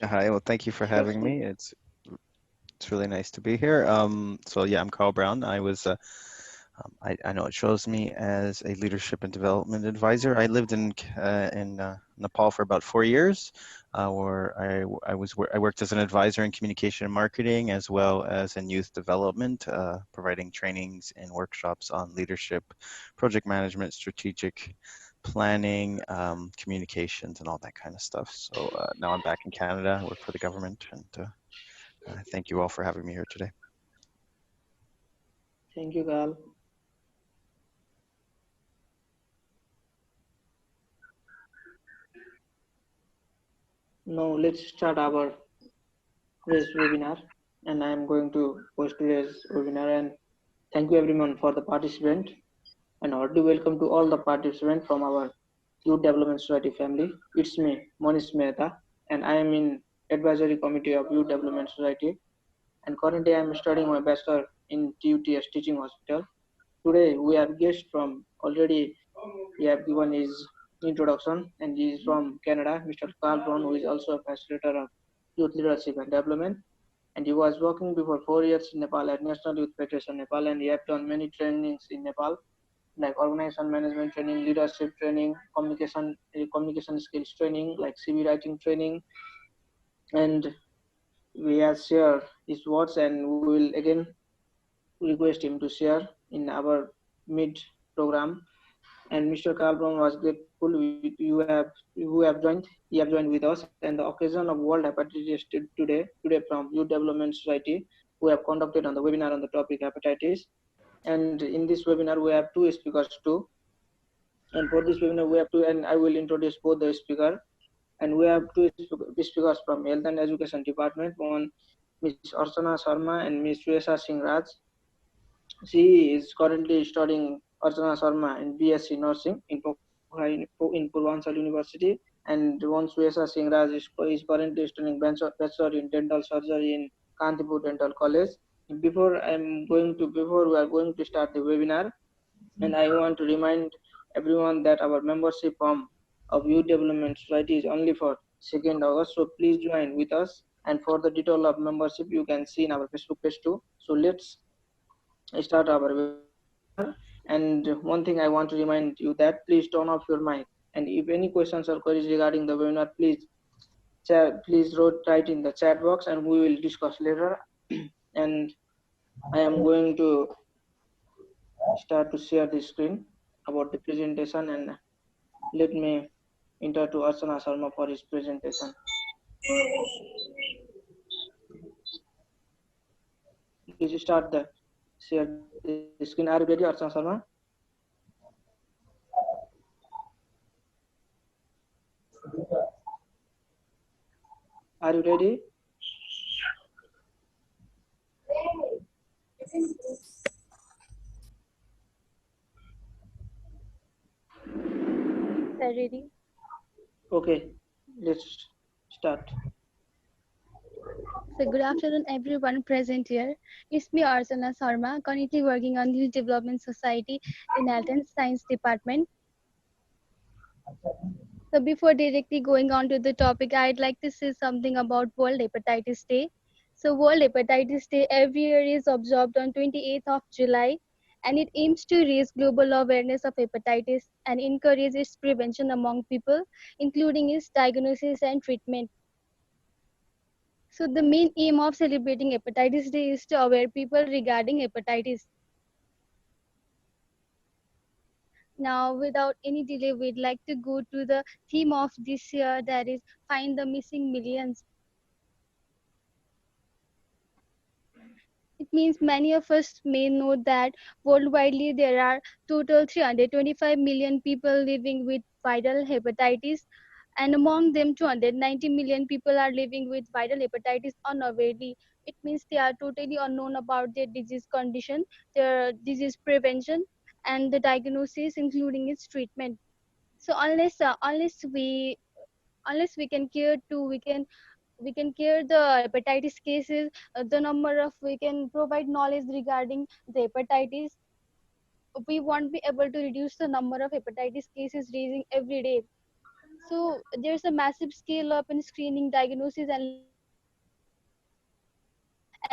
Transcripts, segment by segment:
Hi, well, thank you for Sure, having Steve. me. It's really nice to be here. So yeah, I'm Carl Brown. I know it shows me as a leadership and development advisor. I lived in Nepal for about 4 years, where I worked as an advisor in communication and marketing, as well as in youth development, providing trainings and workshops on leadership, project management, strategic planning, communications, and all that kind of stuff. So now I'm back in Canada. I work for the government, and thank you all for having me here today. Thank you, Carl. Now let's start our today's webinar. And I am going to host today's webinar. And thank you everyone for the participant. And hearty welcome to all the participants from our Youth Development Society family. It's me, Monish Mehta, and I am in advisory committee of Youth Development Society. And currently I am studying my bachelor in TUTS Teaching Hospital. Today we have guests from already we have given his introduction, and he is from Canada, Mr. Carl Brown, who is also a facilitator of youth leadership and development. And he was working before 4 years in Nepal at National Youth Federation Nepal, and he have done many trainings in Nepal, like organization management training, leadership training, communication skills training, like CV writing training, and we have shared his words, and we will again request him to share in our mid program. And Mr. Carl Brown was grateful you have joined with us. And the occasion of World Hepatitis today from Youth Development Society, we have conducted on the webinar on the topic hepatitis. And in this webinar, we have two speakers too. And for this webinar, we have two, and I will introduce both the speaker. And we have two speakers from Health and Education Department. One, Ms. Archana Sharma and Ms. Suesha Singh Raj. She is currently studying Archana Sharma in BSc Nursing in in Purvanchal University, and one Suesha Singh Raj is currently studying Bachelor in Dental Surgery in Kantipur Dental College. Before we are going to start the webinar, and I want to remind everyone that our membership form of Youth Development Society is only for 2nd August. So please join with us. And for the detail of membership, you can see in our Facebook page too. So let's start our webinar. And one thing I want to remind you that please turn off your mic. And if any questions or queries regarding the webinar, please write in the chat box, and we will discuss later. And I am going to start to share the screen about the presentation, and let me enter to Archana Sharma for his presentation. Please start the share the screen. Are you ready, Archana Sharma? Are you ready? Ready. Okay, let's start. So good afternoon everyone present here. It's me Archana Sharma, currently working on Youth Development Society in Health and Science Department. So before directly going on to the topic, I'd like to say something about World Hepatitis Day. So World Hepatitis Day every year is observed on 28th of July, and it aims to raise global awareness of hepatitis and encourage its prevention among people, including its diagnosis and treatment. So the main aim of celebrating Hepatitis Day is to aware people regarding hepatitis. Now, without any delay, we'd like to go to the theme of this year, that is find the missing millions. It means many of us may know that worldwide there are total 325 million people living with viral hepatitis, and among them 290 million people are living with viral hepatitis unawarely. It means they are totally unknown about their disease condition, their disease prevention, and the diagnosis, including its treatment. So unless we can care to we can care the hepatitis cases, the number of we can provide knowledge regarding the hepatitis, we won't be able to reduce the number of hepatitis cases raising every day. So there's a massive scale up in screening, diagnosis, and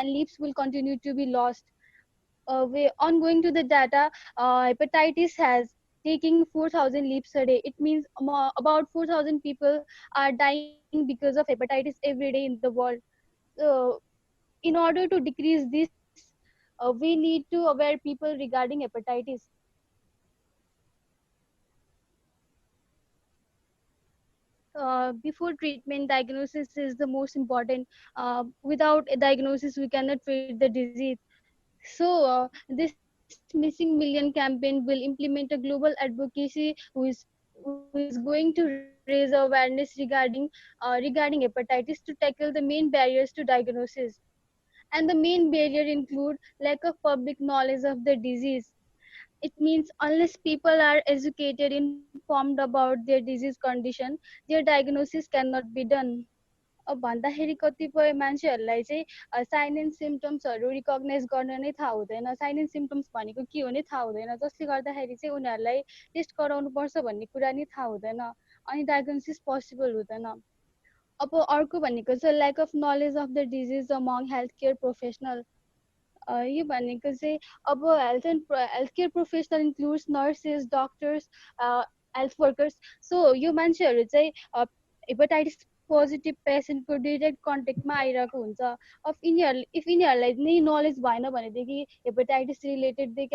lives will continue to be lost. On going to the data, hepatitis has taking 4,000 leaps a day. It means about 4,000 people are dying because of hepatitis every day in the world. So, in order to decrease this, we need to aware people regarding hepatitis. Before treatment, diagnosis is the most important. Without a diagnosis, we cannot treat the disease. So, this missing million campaign will implement a global advocacy who is going to raise awareness regarding hepatitis to tackle the main barriers to diagnosis. And the main barrier include lack of public knowledge of the disease. It means unless people are educated, informed about their disease condition, their diagnosis cannot be done. भन्दाखेरि कतिपय मान्छेहरूलाई चाहिँ sign end सिम्टम्सहरू recognise गर्न नै थाहा हुँदैन। Sign end symptoms भनेको के हो नै थाहा हुँदैन, जसले गर्दाखेरि चाहिँ उनीहरूलाई टेस्ट गराउनु पर्छ भन्ने कुरा नै थाहा हुँदैन, अनि डायग्नोसिस पोसिबल हुँदैन। अब अर्को भनेको चाहिँ lack of knowledge of the disease among health care professional. यो भनेको चाहिँ अब health care professional includes nurses, doctors, health workers. So यो मान्छेहरू चाहिँ हेपाटाइटिस पोजिटिभ पेसेन्टको डिरेक्ट कन्ट्याक्टमा आइरहेको हुन्छ। इफ यिनीहरूलाई नै नलेज भएन भनेदेखि hepatitis related they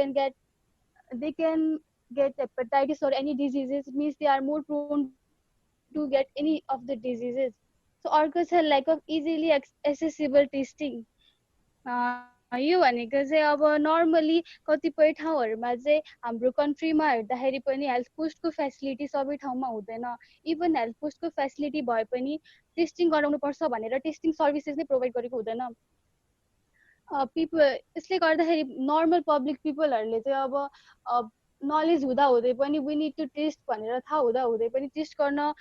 can get hepatitis or any diseases. It means they are more prone to get any of the diseases. So अर्को छ lack of easily accessible testing. यो भनेको चाहिँ अब नर्मली कतिपय ठाउँहरूमा चाहिँ हाम्रो कन्ट्रीमा हेर्दाखेरि पनि हेल्थ पोस्टको फेसिलिटी सबै ठाउँमा हुँदैन। इभन हेल्थ पोस्टको फेसिलिटी भए पनि टेस्टिङ गराउनु पर्छ भनेर टेस्टिङ सर्भिसेस नै प्रोभाइड गरेको हुँदैन। यसले गर्दाखेरि नर्मल पब्लिक पिपलहरूले चाहिँ अब नलेज हुँदै पनि वी निड टु टेस्ट भनेर थाहा हुँदै पनि टेस्ट गर्न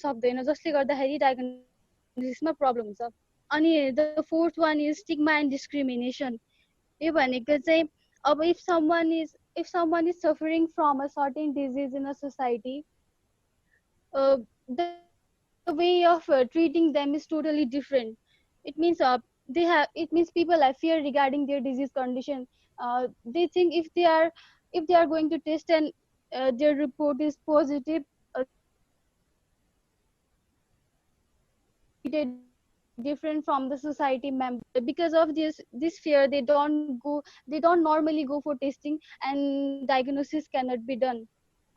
सक्दैन, जसले गर्दाखेरि डायग्नोसिसमा प्रब्लम हुन्छ। अनि the fourth one is stigma and discrimination. यो भनेको चाहिँ अब if someone is suffering from a certain disease in a society, the way of treating them is totally different. It means people have fear regarding their disease condition. They think if they are going to test and their report is positive, they will be treated different from the society member. Because of this fear, they don't normally go for testing, and diagnosis cannot be done.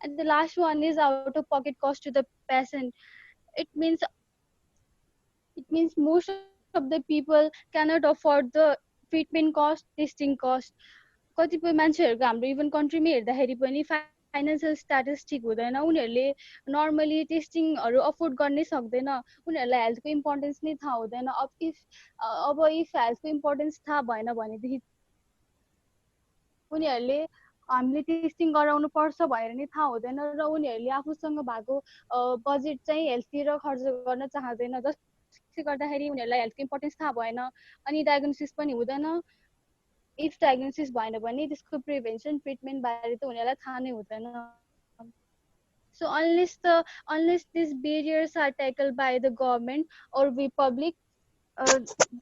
And the last one is out of pocket cost to the patient. It means most of the people cannot afford the treatment cost, testing cost. कतिपय मान्छेहरूको हाम्रो even कन्ट्रीमै हेर्दाखेरि पनि financial status ठिक हुँदैन, उनीहरूले normally टेस्टिङहरू afford गर्नै सक्दैन, उनीहरूलाई हेल्थको इम्पोर्टेन्स नै थाहा हुँदैन। अब इफ हेल्थको इम्पोर्टेन्स थाहा भएन भनेदेखि उनीहरूले हामीले टेस्टिङ गराउनु पर्छ भनेर नै थाहा हुँदैन, र उनीहरूले आफूसँग भएको बजेट चाहिँ हेल्थतिर खर्च गर्न चाहँदैन, जसले गर्दाखेरि उनीहरूलाई हेल्थको इम्पोर्टेन्स थाहा भएन अनि डायग्नोसिस पनि हुँदैन। इफ डायग्नोसिस भएन भने त्यसको प्रिभेन्सन ट्रिटमेन्ट बारे त उनीहरूलाई थाहा नै हुँदैन। So unless these barriers are tackled by the government or we public,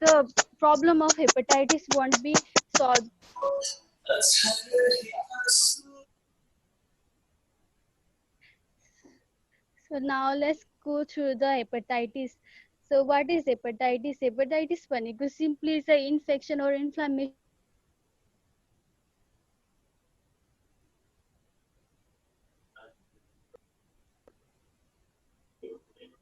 the problem of hepatitis won't be solved. So now let's go through the hepatitis. So what is hepatitis? Hepatitis भनेको simply is an infection or inflammation of the kidney or liver.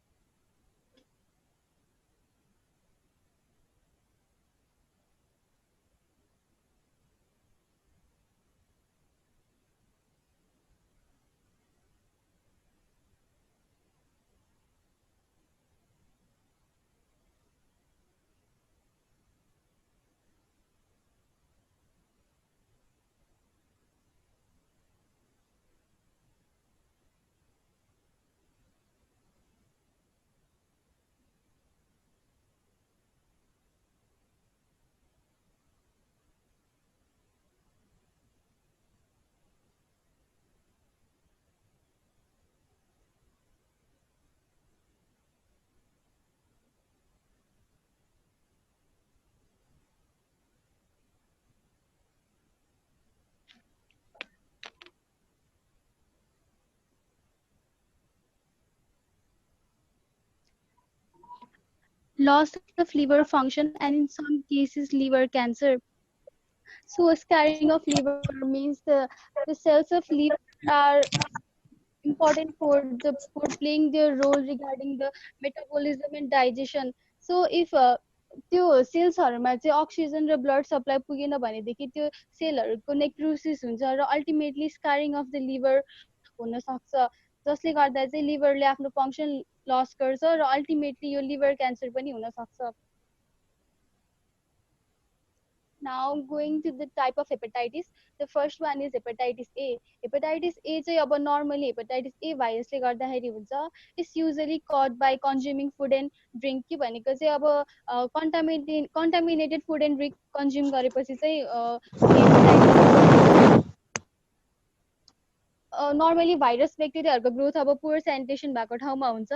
loss of liver function, and in some cases liver cancer. So scarring of liver means the cells of liver are important for playing their role regarding the metabolism and digestion. So if त्यो सेल्सहरूमा चाहिँ oxygen र blood supply पुगेन भनेदेखि त्यो सेलहरूको necrosis हुन्छ र ultimately स्कारिङ of the liver हुन सक्छ, जसले गर्दा चाहिँ लिभरले आफ्नो फङ्सन लस गर्छ र अल्टिमेटली यो लिभर क्यान्सर पनि हुन सक्छ। Now going to the type of hepatitis, the first one is hepatitis A. Hepatitis A चाहिँ अब normally hepatitis A virusले गर्दाखेरि हुन्छ। It's usually caused by consuming food and drink कि भनेको चाहिँ अब contaminated food and drink consume गरेपछि चाहिँ हुने hepatitis। नर्मली भाइरस ब्याक्टेरियाहरूको ग्रोथ अब पुवर सेनिटेसन भएको ठाउँमा हुन्छ।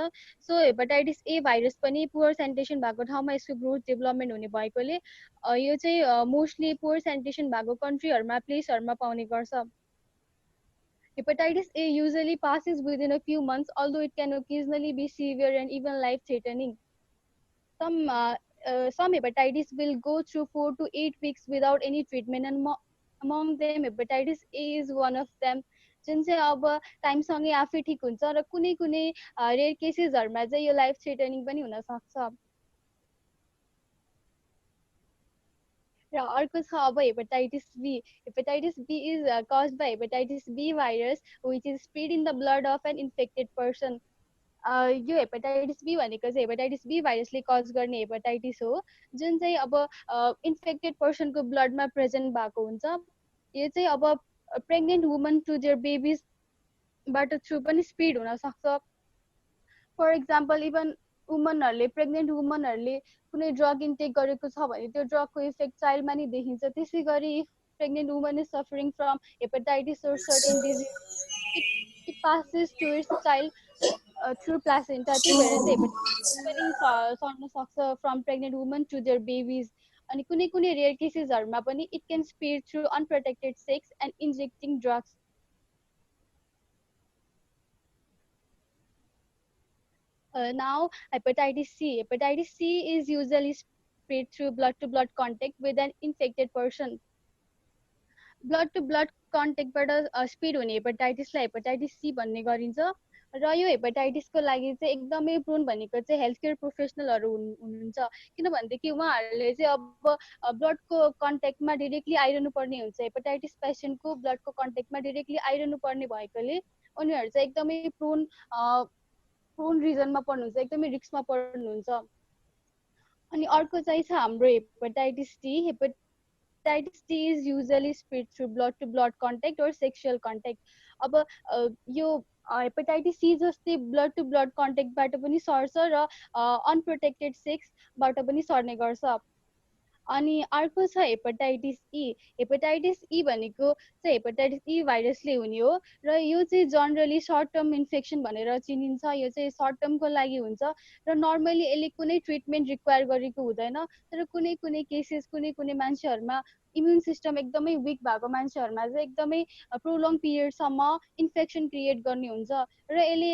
सो हेपाटाइटिस ए भाइरस पनि पुवर सेनिटेसन भएको ठाउँमा यसको ग्रोथ डेभलपमेन्ट हुने भएकोले यो चाहिँ मोस्टली पुवर सेनिटेसन भएको कन्ट्रीहरूमा प्लेसहरूमा पाउने गर्छ। Hepatitis A usually passes within a few months, although it can occasionally be severe and even life-threatening. Some hepatitis will go through 4 to 8 weeks without any treatment, and among them hepatitis A is one of them. जुन चाहिँ अब टाइमसँगै आफै ठिक हुन्छ र कुनै कुनै rare केसेसहरूमा चाहिँ यो life threatening पनि हुन सक्छ। र अर्को छ अब hepatitis B. Hepatitis B is caused by hepatitis B virus which is spread in the blood of an infected person. यो हेपाटाइटिस बी भनेको चाहिँ हेपाटाइटिस बी भाइरसले कज गर्ने हेपाटाइटिस हो, जुन चाहिँ अब इन्फेक्टेड पर्सनको ब्लडमा प्रेजेन्ट भएको हुन्छ। यो चाहिँ अब प्रेग्नेन्ट वुमन टु देयर बेबिजबाट थ्रु पनि स्प्रेड हुन सक्छ। फर इक्जाम्पल इभन वुमनहरूले प्रेग्नेन्ट वुमनहरूले कुनै ड्रग इन्टेक गरेको छ भने त्यो ड्रगको इफेक्ट चाइल्डमा नि देखिन्छ। त्यसै गरी pregnant woman is suffering from hepatitis or certain disease, it passes to its child through placenta. त्यही भएर चाहिँ हेपाटाइटिस पनि सर्न सक्छ from pregnant woman to their babies. अनि कुनै कुनै रेयर केसेसहरूमा पनि it can spread through unprotected sex and injecting drugs. Now hepatitis C. Hepatitis C is usually spread through blood-to-blood contact with an infected person. blood-to-blood कन्ट्याक्टबाट spread हुने हेपाटाइटिसलाई hepatitis सी भन्ने गरिन्छ। र यो हेपाटाइटिसको लागि चाहिँ एकदमै प्रोन भनेको चाहिँ हेल्थ केयर प्रोफेसनलहरू हुनुहुन्छ, किनभनेदेखि उहाँहरूले चाहिँ अब ब्लडको कन्ट्याक्टमा डिरेक्टली आइरहनु पर्ने हुन्छ। हेपाटाइटिस पेसेन्टको ब्लडको कन्ट्याक्टमा डिरेक्टली आइरहनु पर्ने भएकोले उनीहरू चाहिँ एकदमै प्रोन रिजनमा पर्नुहुन्छ, एकदमै रिस्कमा पर्नुहुन्छ। अनि अर्को चाहिँ छ हाम्रो hepatitis D. Hepatitis D is usually spread through blood to blood contact और सेक्सुअल कन्ट्याक्ट। अब यो हेपाटाइटिस सी जस्तै ब्लड टु ब्लड कन्ट्याक्टबाट पनि सर्छ र अनप्रोटेक्टेड सेक्सबाट पनि सर्ने गर्छ। अनि अर्को छ हेपाटाइटिस ई। हेपाटाइटिस ई भनेको चाहिँ हेपाटाइटिस ई भाइरसले हुने हो र यो चाहिँ जनरली सर्ट टर्म इन्फेक्सन भनेर चिनिन्छ। यो चाहिँ सर्ट टर्मको लागि हुन्छ र नर्मली यसले कुनै ट्रिटमेन्ट रिक्वायर गरेको हुँदैन। तर कुनै कुनै केसेस कुनै कुनै मान्छेहरूमा इम्युन सिस्टम एकदमै विक भएको मान्छेहरूमा चाहिँ एकदमै प्रोलङ पिरियडसम्म इन्फेक्सन क्रिएट गर्ने हुन्छ र यसले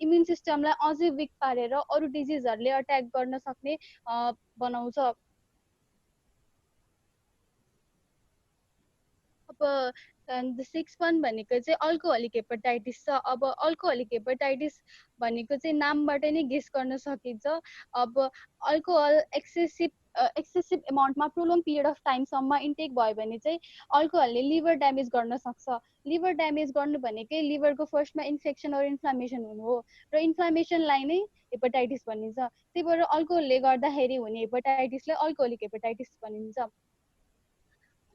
इम्युन सिस्टमलाई अझै विक पारेर अरू डिजिजहरूले अट्याक गर्न सक्ने बनाउँछ। अब द सिक्स वान भनेको चाहिँ अल्कोहोलिक हेपाटाइटिस छ। अब अल्कोहोलिक हेपाटाइटिस भनेको चाहिँ नामबाट नै गेस गर्न सकिन्छ। अब अल्कोहल एक्सेसिभ एमाउन्टमा प्रोलङ पिरियड अफ टाइमसम्म इन्टेक भयो भने चाहिँ अल्कोहलले लिभर ड्यामेज गर्न सक्छ। लिभर ड्यामेज गर्नु भनेकै लिभरको फर्स्टमा इन्फेक्सन और इन्फ्लामेसन हुनु हो र इन्फ्लामेसनलाई नै हेपाटाइटिस भनिन्छ। त्यही भएर अल्कोहलले गर्दाखेरि हुने हेपाटाइटिसलाई अल्कोहोलिक हेपाटाइटिस भनिन्छ।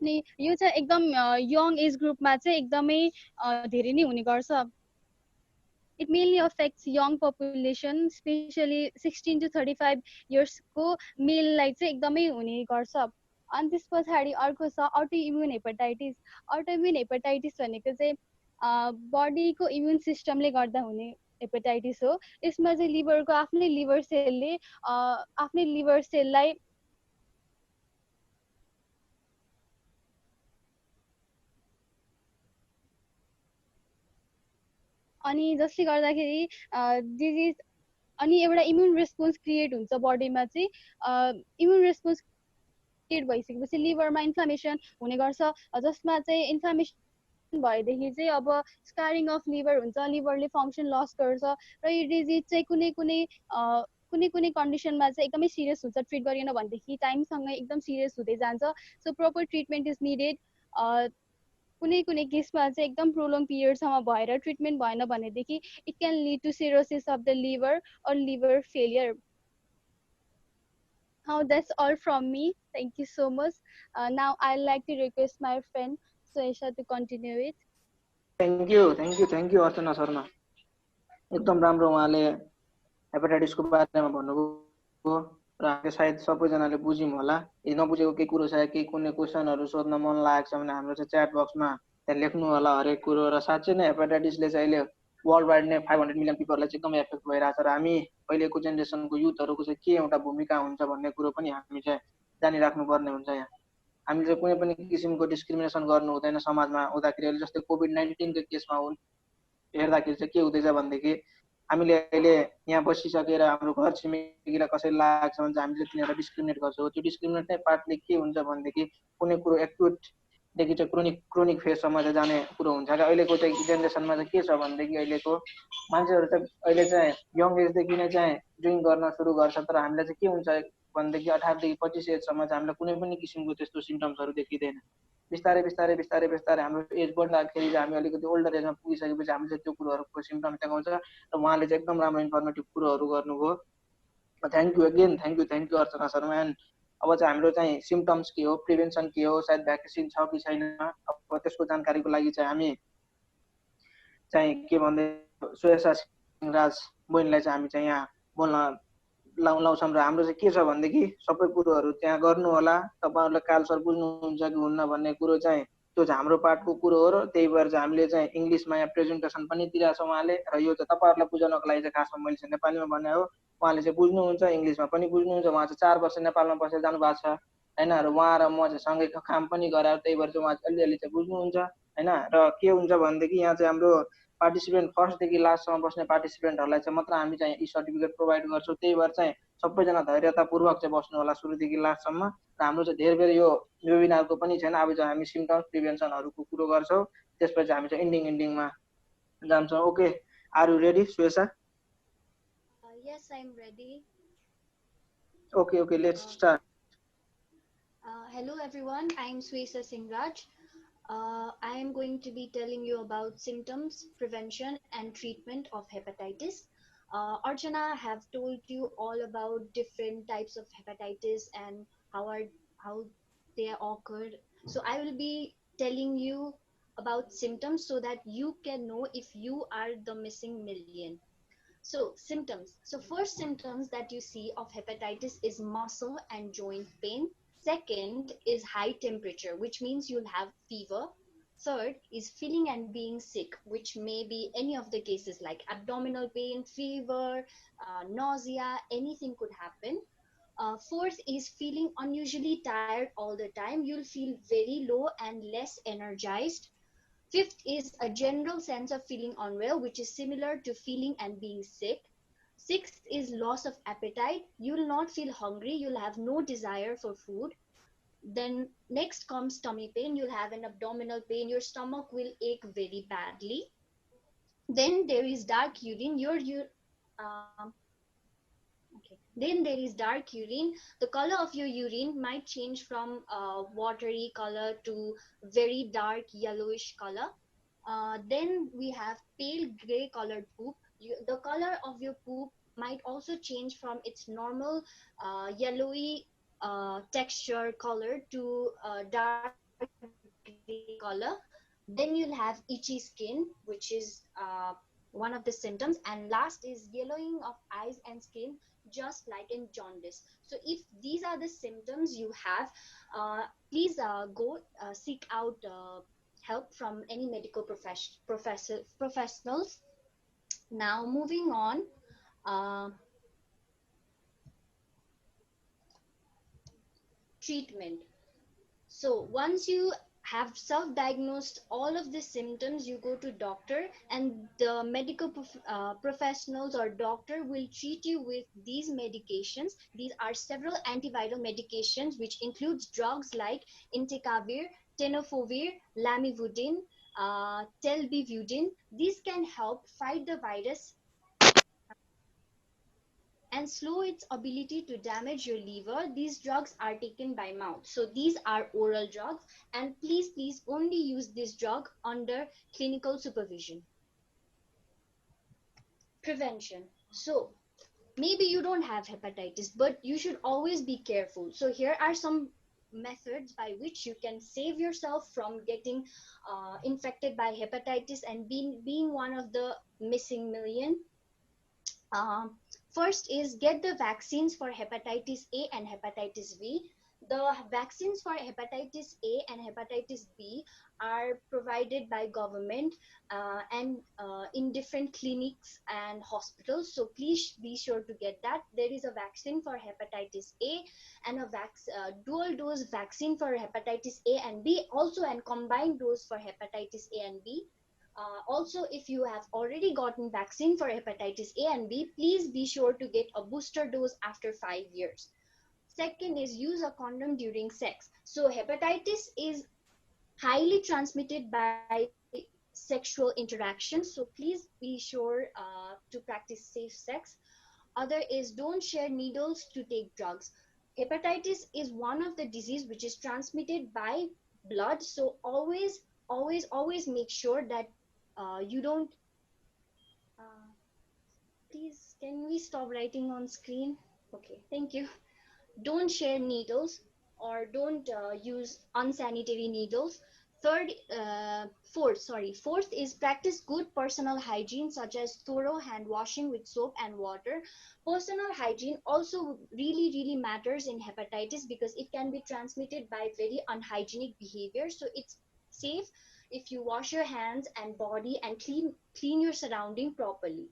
अनि यो चाहिँ एकदम यङ एज ग्रुपमा चाहिँ एकदमै धेरै नै हुने गर्छ। It mainly affects young population, especially 16 to 35 इयर्सको मेललाई चाहिँ एकदमै हुने गर्छ। अनि त्यस पछाडि अर्को छ अटो इम्युन हेपाटाइटिस। अटो इम्युन हेपाटाइटिस भनेको चाहिँ बडीको इम्युन सिस्टमले गर्दा हुने हेपाटाइटिस हो। यसमा चाहिँ लिभरको आफ्नै लिभर सेललाई अनि जसले गर्दाखेरि डिजिज अनि एउटा इम्युन रेस्पोन्स क्रिएट हुन्छ बडीमा चाहिँ इम्युन रेस्पोन्स क्रिएट भइसकेपछि लिभरमा इन्फ्लामेसन हुने गर्छ जसमा चाहिँ इन्फ्लामेसन भएदेखि चाहिँ अब स्कारिङ अफ लिभर हुन्छ लिभरले फङ्सन लस गर्छ र यो डिजिज चाहिँ कुनै कुनै कुनै कुनै कन्डिसनमा चाहिँ एकदमै सिरियस हुन्छ ट्रिट गरिएन भनेदेखि टाइमसँगै एकदम सिरियस हुँदै जान्छ सो प्रपर ट्रिटमेन्ट इज निडेड कुनै कुनै केसमा चाहिँ एकदम प्रोलङ पिरियडसम्म भएर ट्रिटमेन्ट भएन भनेदेखि it can lead to cirrhosis of the liver or liver failure Now that's all from me. Thank you so much. Now I'd like to request my friend Suesha to continue it. Thank you Archana Sharma एकदम राम्रो उहाँले हेपाटाइटिसको बारेमा भन्नुभयो र हामीले सायद सबैजनाले बुझ्यौँ होला यदि नबुझेको केही कुरो छ केही कुनै क्वेसनहरू सोध्न मन लागेको छ भने हाम्रो चाहिँ च्याट बक्समा त्यहाँ लेख्नु होला हरेक कुरो र साँच्चै नै हेपाटाइटिसले चाहिँ अहिले वर्ल्ड वाइड नै 500 मिलियन पिपललाई चाहिँ एकदमै एफेक्ट भइरहेको छ र हामी अहिलेको जेनेरेसनको युथहरूको चाहिँ के एउटा भूमिका हुन्छ भन्ने कुरो पनि हामी चाहिँ जानिराख्नुपर्ने हुन्छ यहाँ हामीले चाहिँ कुनै पनि किसिमको डिस्क्रिमिनेसन गर्नु हुँदैन समाजमा हुँदाखेरि अहिले जस्तै कोभिड-19 को केसमा हेर्दाखेरि चाहिँ के हुँदैछ भनेदेखि हामीले अहिले यहाँ बसिसकेर हाम्रो घर छिमेकीलाई कसैलाई लाग्छ भने हामीले तिनीहरूलाई डिस्क्रिमिनेट गर्छौँ त्यो डिस्क्रिमिनेट नै पार्टले के हुन्छ भनेदेखि कुनै कुरो एक्युटदेखि चाहिँ क्रोनिक फेजसम्म चाहिँ जाने कुरो हुन्छ क्या अहिलेको चाहिँ जेनेरेसनमा चाहिँ के छ भनेदेखि अहिलेको मान्छेहरू चाहिँ अहिले चाहिँ यङ एजदेखि नै चाहिँ ड्रिङ्क गर्न सुरु गर्छ तर हामीलाई चाहिँ के हुन्छ भनेदेखि 18 देखि 25 एजसम्म चाहिँ हामीलाई कुनै पनि किसिमको त्यस्तो सिम्टम्सहरू देखिँदैन बिस्तारै बिस्तारै बिस्तारै बिस्तारै हाम्रो एज बढ्दाखेरि चाहिँ हामी अलिकति ओल्डर एजमा पुगिसकेपछि हामीले त्यो कुरोहरूको सिम्टम्स देखाउँछ र उहाँले चाहिँ एकदम राम्रो इन्फर्मेटिभ कुरोहरू गर्नुभयो thank you Archana Sharma end अब चाहिँ हाम्रो चाहिँ सिम्टम्स के हो प्रिभेन्सन के हो सायद भ्याक्सिन छ कि छैन अब त्यसको जानकारीको लागि चाहिँ हामी चाहिँ के भन्दै सुयसा राज बहिनीलाई चाहिँ हामी चाहिँ यहाँ बोल्न लाउँछौँ र हाम्रो चाहिँ के छ भनेदेखि सबै कुरोहरू त्यहाँ गर्नु होला तपाईँहरूले काल सर बुझ्नुहुन्छ कि हुन्न भन्ने कुरो चाहिँ त्यो चाहिँ हाम्रो पार्टको कुरो हो र त्यही भएर चाहिँ हामीले चाहिँ इङ्ग्लिसमा यहाँ प्रेजेन्टेसन पनि दिइरहेको छौँ उहाँले र यो चाहिँ तपाईँहरूलाई बुझाउनको लागि चाहिँ खासमा मैले चाहिँ नेपालीमा भने हो उहाँले चाहिँ बुझ्नुहुन्छ इङ्ग्लिसमा पनि बुझ्नुहुन्छ उहाँ चाहिँ 4 वर्ष नेपालमा बसेर जानुभएको छ होइन र उहाँ र म चाहिँ सँगै काम पनि गरायो त्यही भएर चाहिँ उहाँ चाहिँ अलिअलि चाहिँ बुझ्नुहुन्छ होइन र के हुन्छ भनेदेखि यहाँ चाहिँ हाम्रो पार्टिसिपेन्ट फर्स्टदेखि लास्टसम्म बस्ने पार्टिसिपेन्टहरूलाई चाहिँ मात्र हामी चाहिँ ई सर्टिफिकेट प्रोभाइड गर्छौँ त्यही भएर चाहिँ सबैजना धैर्यतापूर्वक चाहिँ बस्नु होला सुरुदेखि लास्टसम्म र हाम्रो चाहिँ धेरै बेर यो वेबिनारको पनि छैन अब चाहिँ हामी सिम्टम्स प्रिभेन्सनहरूको कुरो गर्छौँ त्यसपछि हामी चाहिँ इन्डिङमा जान्छौँ okay are you ready Suyasa Yes, I'm ready. Okay, let's start. Hello everyone, I'm Swesa Singraj. I am going to be telling you about symptoms, prevention and treatment of hepatitis. Archana have told you all about different types of hepatitis and how they occur. So I will be telling you about symptoms so that you can know if you are the missing million. So symptoms. So first symptoms that you see of hepatitis is muscle and joint pain. Second is high temperature, which means you'll have fever. Third is feeling and being sick, which may be any of the cases like abdominal pain, fever, nausea, anything could happen. Fourth is feeling unusually tired all the time. You'll feel very low and less energized. Fifth is a general sense of feeling unwell, which is similar to feeling and being sick. Sixth is loss of appetite. You will not feel hungry. You'll have no desire for food. Then next comes tummy pain. You'll have an abdominal pain. Your stomach will ache very badly. Then there is dark urine. Then there is dark urine. The color of your urine might change from watery color to very dark yellowish color. Then we have pale gray colored poop. The color of your poop might also change from its normal yellowy texture color to dark gray color. Then you'll have itchy skin, which is one of the symptoms. And last is yellowing of eyes and skin, just like in jaundice. So if these are the symptoms you have, please go seek out help from any medical professionals. Now moving on, treatment. So once you have self-diagnosed all of the symptoms, you go to doctor, and the medical professionals or doctor will treat you with these medications. These are several antiviral medications which includes drugs like entecavir, tenofovir, lamivudine, telbivudine. These can help fight the virus and slow its ability to damage your liver. These drugs are taken by mouth. So these are oral drugs, and please only use this drug under clinical supervision. Prevention. So maybe you don't have hepatitis, but you should always be careful. So here are some methods by which you can save yourself from getting infected by hepatitis and being one of the missing million. Um, First is get the vaccines for hepatitis A and hepatitis B. The vaccines for hepatitis A and hepatitis B are provided by government and in different clinics and hospitals. So please be sure to get that. There is a vaccine for hepatitis A and a dual dose vaccine for hepatitis A and B, also and combined dose for hepatitis A and B. Also, if you have already gotten vaccine for hepatitis A and B, please be sure to get a booster dose after 5 years. Second is use a condom during sex. So hepatitis is highly transmitted by sexual interaction. So please be sure to practice safe sex. Other is don't share needles to take drugs. Hepatitis is one of the disease which is transmitted by blood. So always make sure that you don't uh, please can we stop writing on screen. Okay, thank you. Don't share needles or don't use unsanitary needles. Fourth is practice good personal hygiene such as thorough hand washing with soap and water. Personal hygiene also really matters in hepatitis because it can be transmitted by very unhygienic behavior. So it's safe if you wash your hands and body and clean your surrounding properly.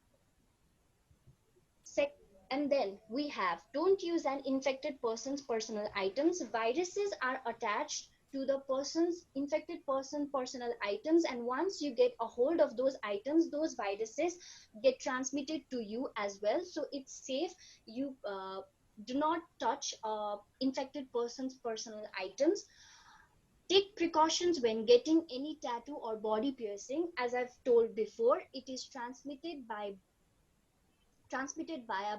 Sec- and then we have don't use an infected person's personal items. Viruses are attached to the person's infected person personal items, and once you get a hold of those items, those viruses get transmitted to you as well. So it's safe. You do not touch infected person's personal items. Take precautions when getting any tattoo or body piercing. As I've told before, it is transmitted via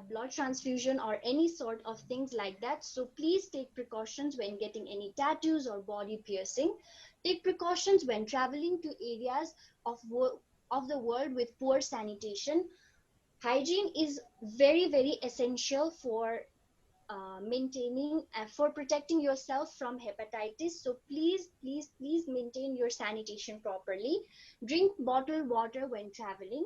blood transfusion or any sort of things like that. So please take precautions when getting any tattoos or body piercing. Take precautions when traveling to areas of, of the world with poor sanitation. Hygiene is very essential for maintaining for protecting yourself from hepatitis. So please maintain your sanitation properly. Drink bottled water when traveling.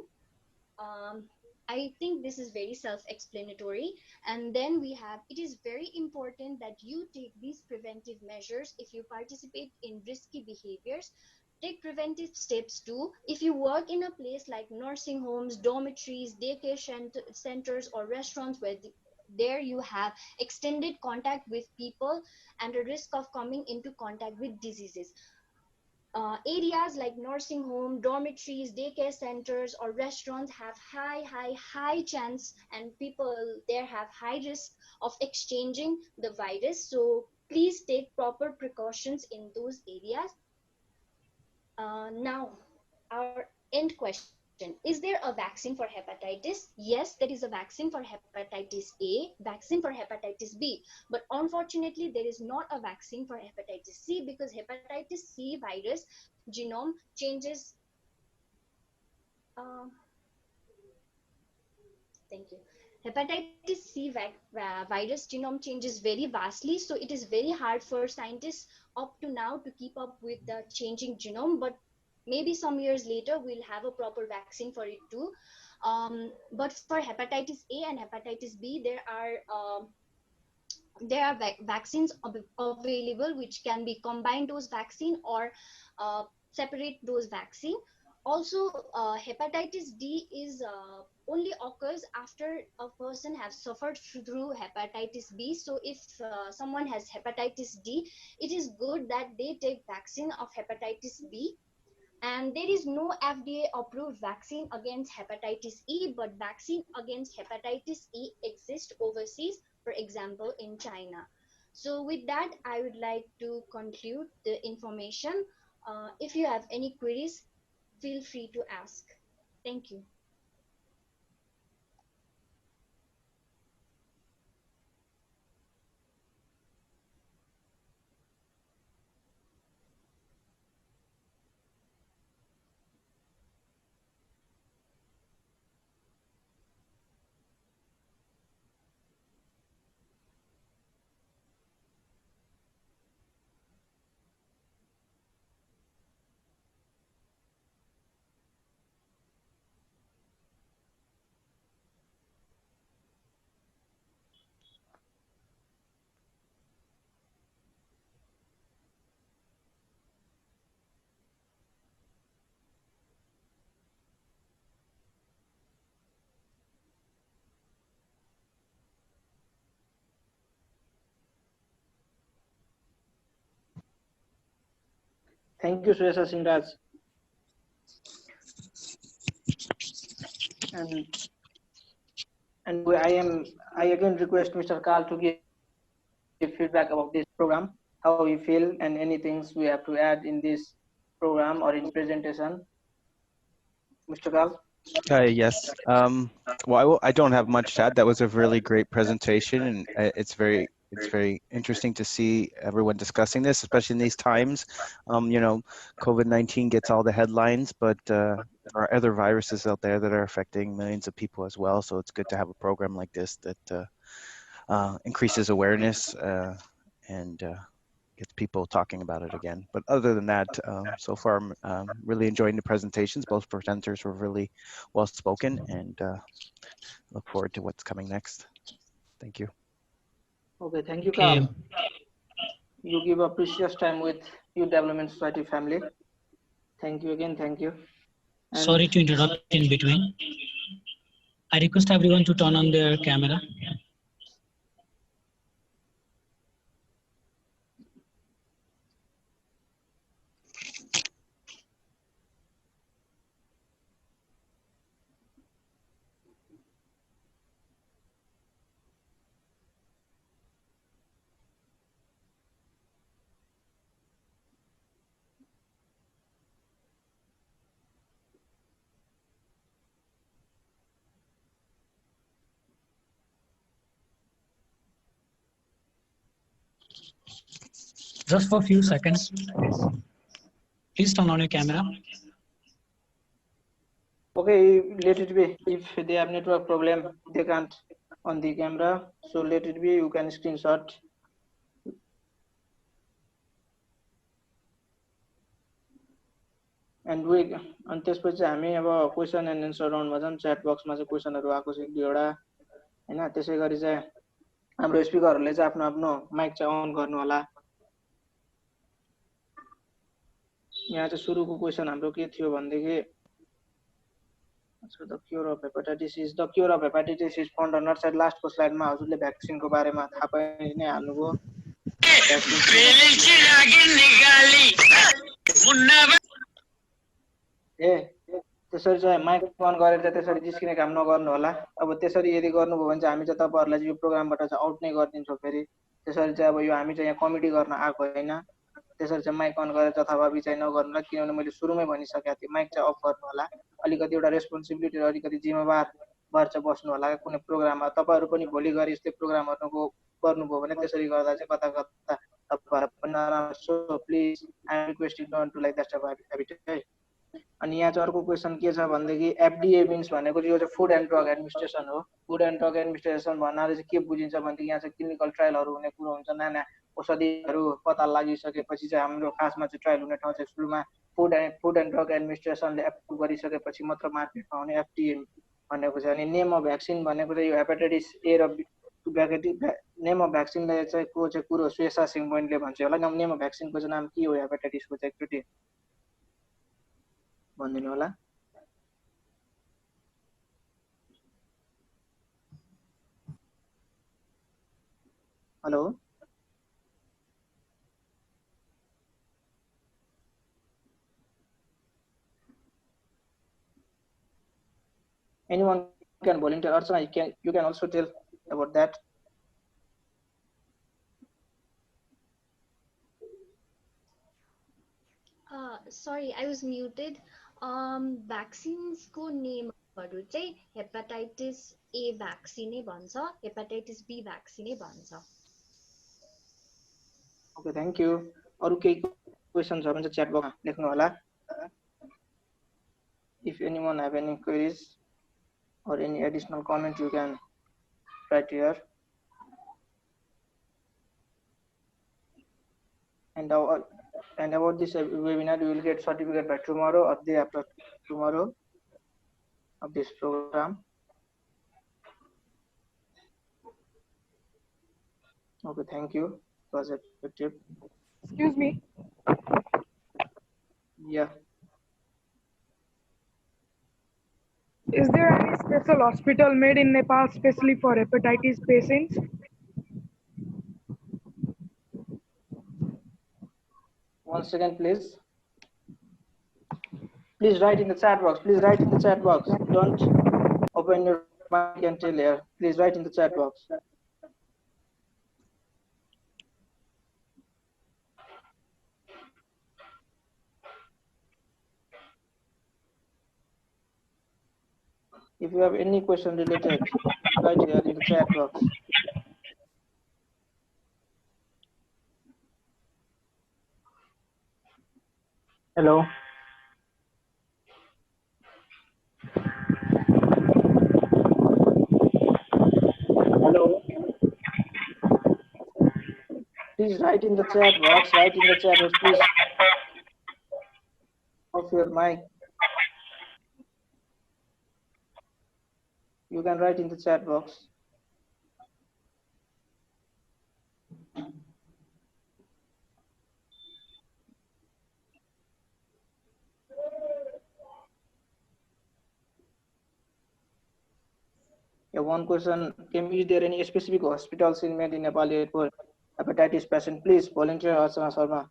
um, I think this is very self-explanatory. And then we have, it is very important that you take these preventive measures if you participate in risky behaviors. Take preventive steps too. If you work in a place like nursing homes, dormitories, daycare centers, or restaurants where there you have extended contact with people and a risk of coming into contact with diseases. Areas like nursing home, dormitories, daycare centers, or restaurants have high chance, and people there have high risk of exchanging the virus. So please take proper precautions in those areas. Now, our end question. Is there a vaccine for hepatitis? Yes, there is a vaccine for hepatitis A, vaccine for hepatitis B. But unfortunately, there is not a vaccine for hepatitis C because hepatitis C virus genome changes. Uh, Thank you. Hepatitis C virus genome changes very vastly, so it is very hard for scientists up to now to keep up with the changing genome. But maybe some years later, we'll have a proper vaccine for it too. But for hepatitis A and hepatitis B, there are vaccines available which can be combined dose vaccine or separate dose vaccine. Also, hepatitis D is only occurs after a person has suffered through hepatitis B. So if someone has hepatitis D, it is good that they take vaccine of hepatitis B. And there is no FDA approved vaccine against hepatitis E, but vaccine against hepatitis E exists overseas, for example in China. So with that, I would like to conclude the information. If you have any queries, feel free to ask. Thank you. Thank you, Swesa Singraj. I again request Mr. Karl to give feedback about this program, how you feel, and any things we have to add in this program or in presentation. Mr. Karl? Yes. Well, I don't have much to add. That was a really great presentation, and it's very interesting to see everyone discussing this, especially in these times. You know, COVID-19 gets all the headlines, but there are other viruses out there that are affecting millions of people as well. So it's good to have a program like this that increases awareness and gets people talking about it again. But other than that, so far I'm really enjoying the presentations. Both presenters were really well spoken, and look forward to what's coming next. Thank you. Okay, thank you, Karl. You give a precious time with Youth Development Society family. Thank you again, thank you. And sorry to interrupt in between. I request everyone to turn on their camera. Just for a few seconds. Please turn on your camera. okay, let it be. If they have network problem, they can't on the camera. So let it be, you can screenshot. And अनि त्यसपछि हामी अब question and answer राउन्डमा जाऊँ. Chat बक्समा चाहिँ क्वेसनहरू आएको छ एक दुईवटा हैन. त्यसै गरी चाहिँ हाम्रो स्पिकरहरूले चाहिँ आफ्नो आफ्नो माइक चाहिँ अन गर्नु होला. यहाँ चाहिँ सुरुको क्वेसन हाम्रो के थियो भन्देखि So the cure of hepatitis is found on our side. Last slide मा हजुरले भ्याक्सिनको बारेमा थाहा पाइ नै हाल्नुभयो. त्यसरी चाहिँ माइक अन गरेर चाहिँ त्यसरी जिस्किने काम नगर्नु होला. अब त्यसरी यदि गर्नुभयो भने चाहिँ हामी चाहिँ तपाईहरुलाई यो प्रोग्रामबाट चाहिँ आउट नै गर्दिन्छौँ फेरि. त्यसरी चाहिँ अब यो हामी चाहिँ यहाँ कमेडी गर्न आएको हैन. त्यसरी चाहिँ माइक अन गरेर जथाभावी चाहिँ नगर्नुला, किनभने मैले सुरुमै भनिसकेको थिएँ माइक चाहिँ अफ गर्नु होला. अलिकति एउटा रेस्पोन्सिबिलिटी अलिकति जिम्मेवार भएर चाहिँ बस्नु होला. कुनै प्रोग्राममा तपाईहरु पनि भोलि गरी यस्तै प्रोग्रामहरुको गर्नुभयो भने त्यसरी गर्दा चाहिँ कता कता तपाईहरुलाई पनि नराम्रो. So please I am requesting don't do like that type of habit है. अनि यहाँ चाहिँ अर्को क्वेसन के छ भन्देखि एफडीए मिन्स भनेको यो चाहिँ फुड एन्ड ड्रग एडमिनिस्ट्रेसन हो. फुड एन्ड ड्रग एडमिनिस्ट्रेसन भन्नाले चाहिँ के बुझिन्छ भनेदेखि यहाँ चाहिँ क्लिनिकल ट्रायलहरु हुने कुरो हुन्छ. नयाँ औषधिहरु पत्ता लागिसकेपछि चाहिँ हाम्रो खासमा चाहिँ ट्रायल हुने ठाउँ चाहिँ सुरुमा फुड एन्ड ड्रग एडमिनिस्ट्रेसनले एप्रुभ गरिसकेपछि मात्र मार्केटमा आउने एफडीए भनेको चाहिँ. अनि नेम अफ भ्याक्सिन भनेको चाहिँ यो हेपाटाइटिस ए र नेम अफ भ्याक्सिनले चाहिँ को चाहिँ कुरो स्वेसा सिंह बहिनीले भन्छ होला. नेम अफ भ्याक्सिनको चाहिँ नाम के हो हेपाटाइटिसको चाहिँ एकचोटि भनिदिनु होला। Hello anyone can volunteer. Archana, you can also tell about that. Sorry, I was muted. Vaccines को name हरू चाहिँ हेपाटाइटिस A भ्याक्सिन नै भन्छ, हेपाटाइटिस B भ्याक्सिन नै भन्छ। Okay, thank you. अरु केही क्वेशन छ भने चाहिँ च्याट बक्समा लेख्नु होला। If anyone have any queries or any additional comment, you can write here. And about this webinar, you will get certificate by tomorrow or day after tomorrow of this program. Okay, thank you. It was effective. Excuse me. Yeah. Is there any special hospital made in Nepal specially for hepatitis patients? One second, please. Please write in the chat box. Please write in the chat box. Don't open your mic and tell here. Please write in the chat box. If you have any question related, write here in the chat box. Hello. Hello. Please write in the chat box. Write in the chat box, please. Off your mic. You can write in the chat box. Yeah, one question, is there any specific hospitals in made in Nepal for hepatitis patient? Please volunteer Archana Sharma.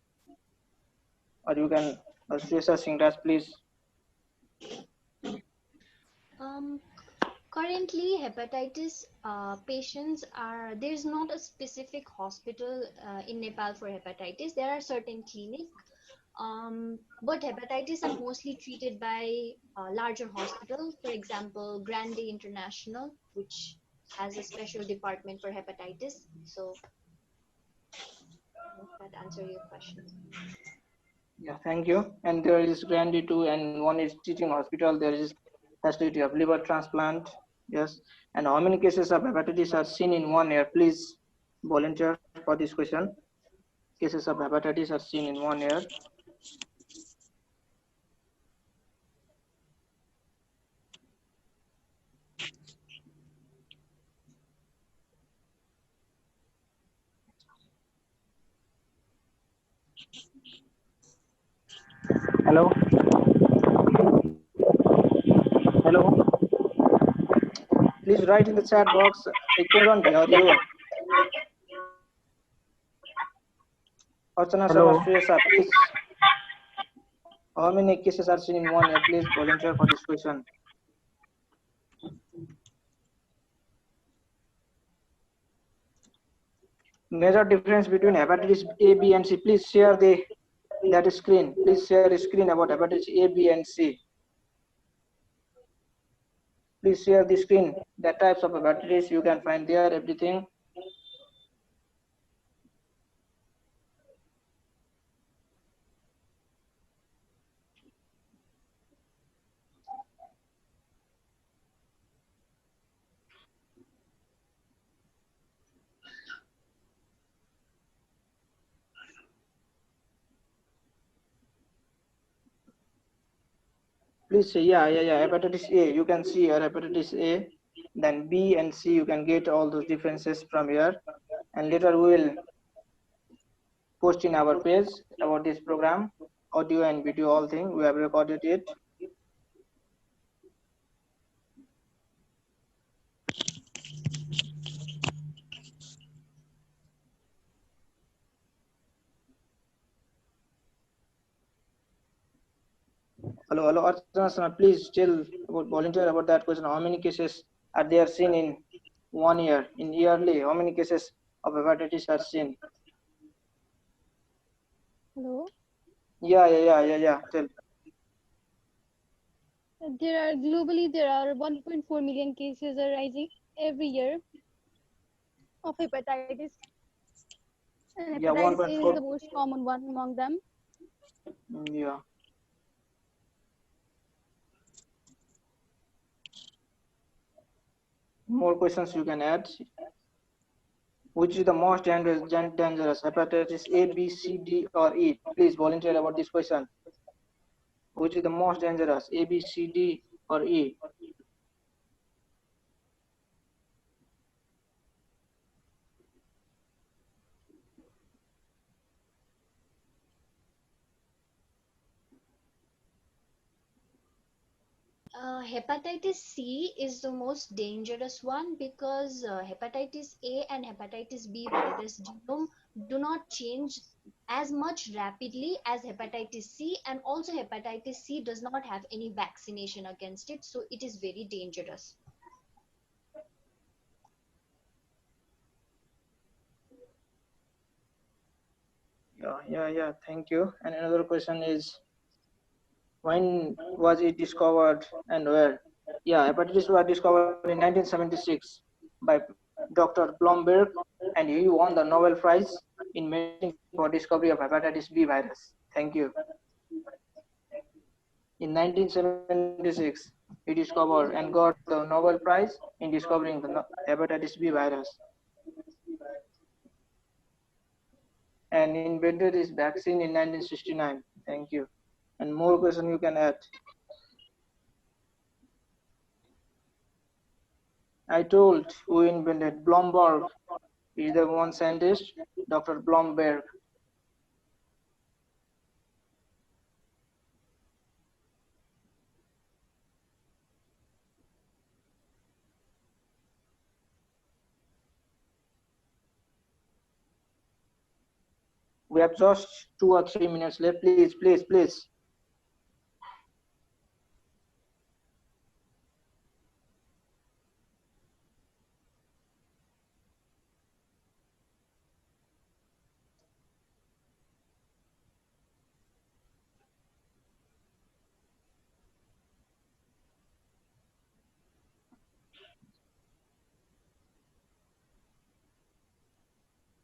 Or you can Shresa Singraj, please. Currently, hepatitis patients are, there's not a specific hospital in Nepal for hepatitis. There are certain clinics, but hepatitis are mostly treated by larger hospitals. For example, Grande International, which has a special department for hepatitis. So, I hope that answers your question. Yeah, thank you. And there is Grande too, and one is teaching hospital. There is facility of liver transplant. Yes. And how many cases of hepatitis are seen in 1 year? Please volunteer for this question. Cases of hepatitis are seen in 1 year. Hello. Hello. Please write in the chat box. I cannot hear you. Archana Sharma, Shresa, please. How many cases are seen in 1 year? Please volunteer for this question. Major difference between hepatitis A, B, and C. Please share that screen. Please share a screen about hepatitis A, B, and C. Please share the screen. The types of hepatitis you can find there, everything. Please say, yeah, hepatitis A, you can see here hepatitis A, then B and C, you can get all those differences from here. And later we will post in our page about this program, audio and video, all thing, we have recorded it. Hello, Archana Sana, please tell about volunteer about that question. How many cases are there seen in 1 year? In yearly, how many cases of hepatitis are seen? Hello. Yeah. Tell. Globally there are 1.4 million cases arising every year of hepatitis, and Yeah, hepatitis A is 1.4. the most common one among them. Yeah. More questions you can add. Which is the most dangerous? Hepatitis A, B, C, D, or E? Please volunteer about this question. Which is the most dangerous? A, B, C, D, or E? Hepatitis C is the most dangerous one because hepatitis A and hepatitis B virus genome do not change as much rapidly as hepatitis C, and also hepatitis C does not have any vaccination against it, so it is very dangerous. Yeah. Thank you. And another question is, when was it discovered and where? Yeah, hepatitis was discovered in 1976 by Dr. Blomberg, and he won the Nobel Prize in medicine for discovery of hepatitis B virus. Thank you. In 1976, he discovered and got the Nobel Prize in discovering the hepatitis B virus and invented his vaccine in 1969. Thank you. And more question you can add. I told who invented Blomberg. Is the one scientist, Dr. Blomberg. We have just 2 or 3 minutes left. Please.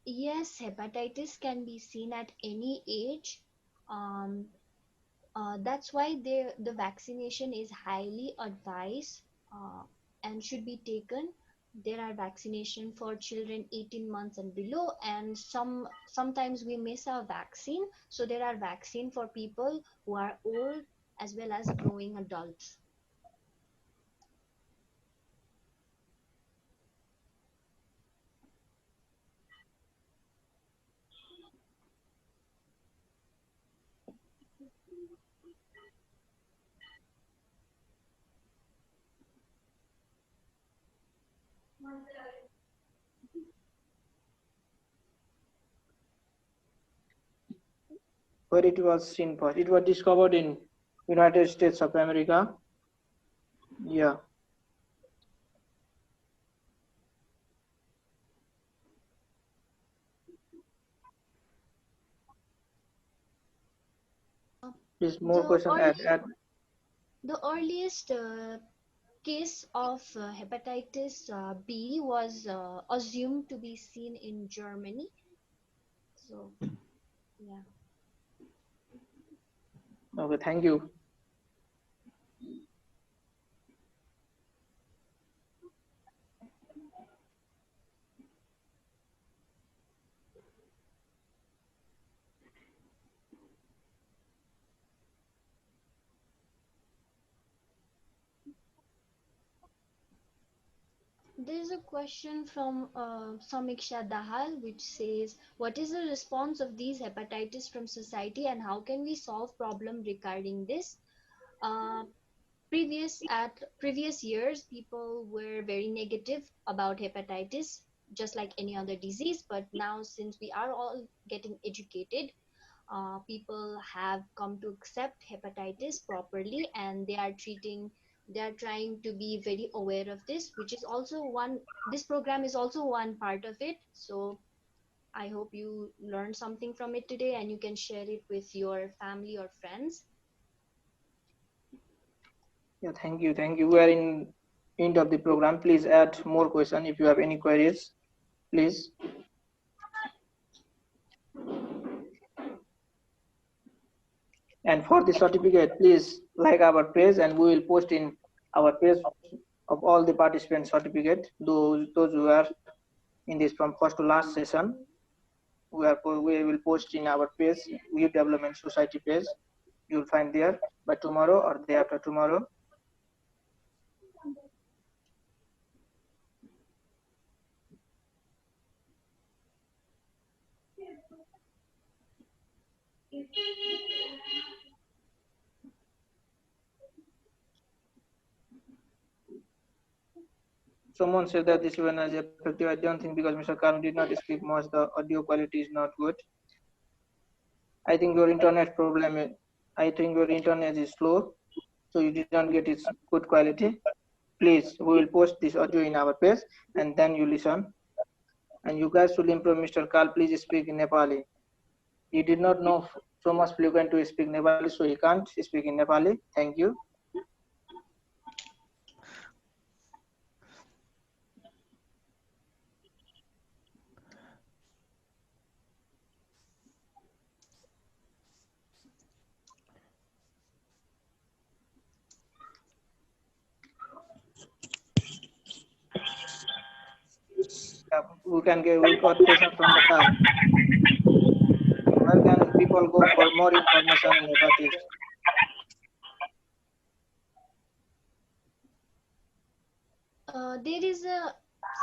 Yes, hepatitis can be seen at any age. Um, that's why the vaccination is highly advised and should be taken. There are vaccination for children 18 months and below, and sometimes we miss our vaccine. So there are vaccine for people who are old as well as growing adults. Where it was seen first? It was discovered in United States of America. Yeah. Please more The question early, add. the earliest case of hepatitis B was assumed to be seen in Germany. So, yeah. Okay, thank you. There's a question from Samiksha Dahal which says, what is the response of these hepatitis from society and how can we solve problem regarding this? Uh, previous years, people were very negative about hepatitis, just like any other disease. But now, since we are all getting educated, people have come to accept hepatitis properly, and they are trying to be very aware of this, which is also this program is also one part of it. So I hope you learned something from it today and you can share it with your family or friends. Yeah, thank you. Thank you. We are in end of the program. Please add more questions if you have any queries, please. And for the certificate, please like our page, and we will post in our page of all the participants certificate. Those who are in this from first to last session, we will post in our page, Youth Development Society page. You will find there by tomorrow or day after tomorrow. Someone said that this webinar is effective. I don't think, because Mr. Karan did not speak much, the audio quality is not good. I think your internet problem. I think your internet is slow, so you did not get its good quality. Please, we will post this audio in our page, and then you listen. And you guys should improve. Mr. Kal, please speak in Nepali. He did not know so much fluent to speak Nepali, so he can't speak in Nepali. Thank you. We got question from the car. Where can people go for more information on hepatitis? There is a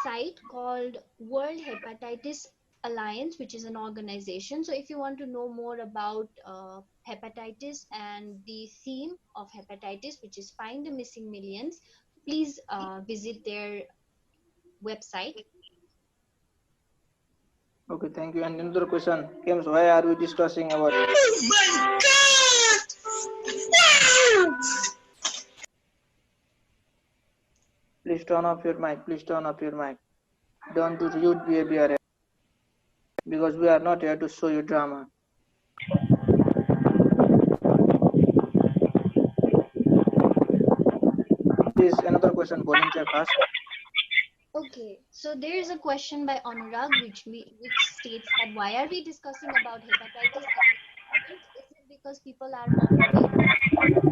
site called World Hepatitis Alliance, which is an organization. So if you want to know more about hepatitis and the theme of hepatitis, which is Find the Missing Millions, please visit their website. Okay, thank you. And another question comes, why are we discussing about? Oh my God! Wow! Please turn off your mic. Please turn off your mic. Don't do rude behavior, because we are not here to show you drama. Please, another question, volunteer first. Okay, so there is a question by Anurag which states that why are we discussing about hepatitis? Is it because people are not aware? Is it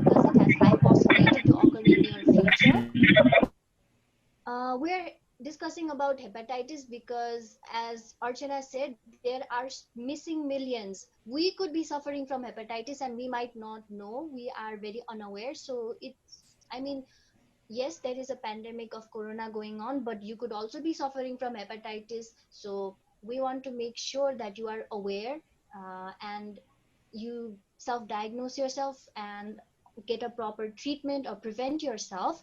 because it has high possibility to occur in near future? We're discussing about hepatitis because, as Archana said, there are missing millions. We could be suffering from hepatitis and we might not know. We are very unaware. So yes, there is a pandemic of corona going on, but you could also be suffering from hepatitis. So we want to make sure that you are aware and you self-diagnose yourself and get a proper treatment or prevent yourself.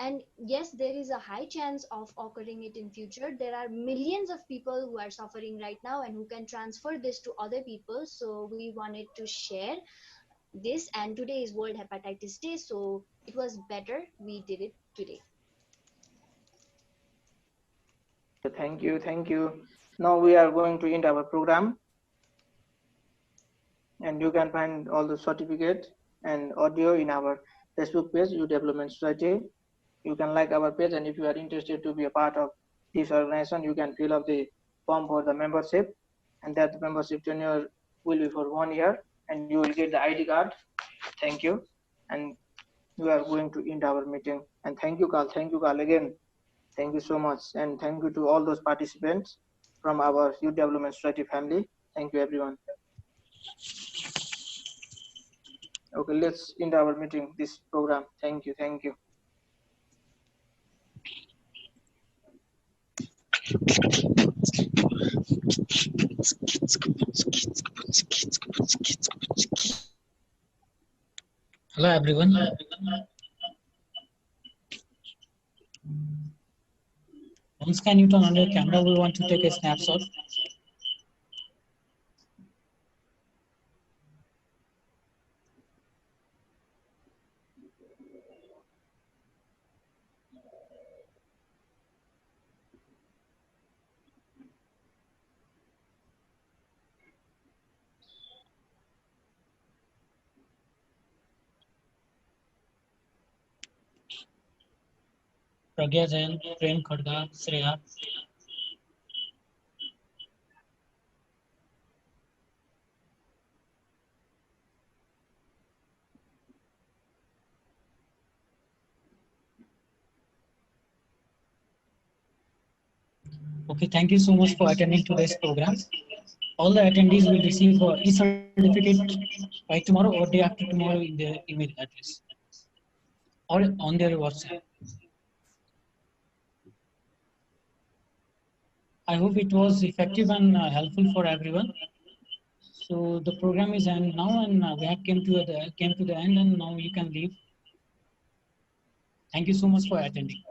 And yes, there is a high chance of occurring it in future. There are millions of people who are suffering right now and who can transfer this to other people. So we wanted to share this, and today is World Hepatitis Day, so it was better we did it today. Thank you, thank you. Now we are going to end our program, and you can find all the certificate and audio in our Facebook page, Youth Development Society. You can like our page, and if you are interested to be a part of this organization, you can fill up the form for the membership, and that membership tenure will be for 1 year, and you will get the ID card. Thank you, and we are going to end our meeting. And thank you, Carl. Thank you, Carl, again. Thank you so much, and thank you to all those participants from our Youth Development Society family. Thank you, everyone. Okay, let's end our meeting, this program. Thank you, thank you. Hello, everyone. Once can you turn on your camera? We want to take a snapshot. Pragya Jain, Prem Khadga, Shreya. Okay, thank you so much for attending today's program. All the attendees will receive e-certificate by tomorrow or day after tomorrow in their email address or on their WhatsApp. I hope it was effective and helpful for everyone. So the program is end now, and we have came to the end, and now you can leave. Thank you so much for attending.